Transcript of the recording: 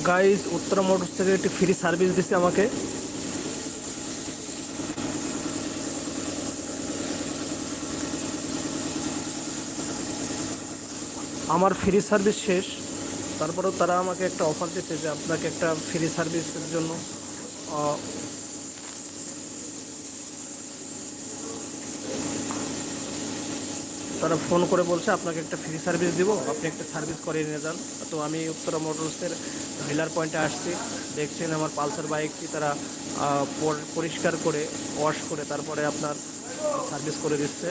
Guys Uttara motors থেকে একটি free service দিচ্ছে আমাকে। আমার ফ্রি সার্ভিস শেষ, তারপরেও তারা আমাকে একটা অফার দিচ্ছে যে আপনাকে একটা ফ্রি সার্ভিসের জন্য আহ, তারা ফোন করে বলছে আপনাকে একটা ফ্রি সার্ভিস দিব, আপনি একটা সার্ভিস করিয়ে নিয়ে যান। তো আমি উত্তরা মোটরসের ডিলার পয়েন্টে আসছি। দেখছেন আমার পালসার বাইকটি তারা পরিষ্কার করে ওয়াশ করে তারপরে আপনার সার্ভিস করে দিচ্ছে।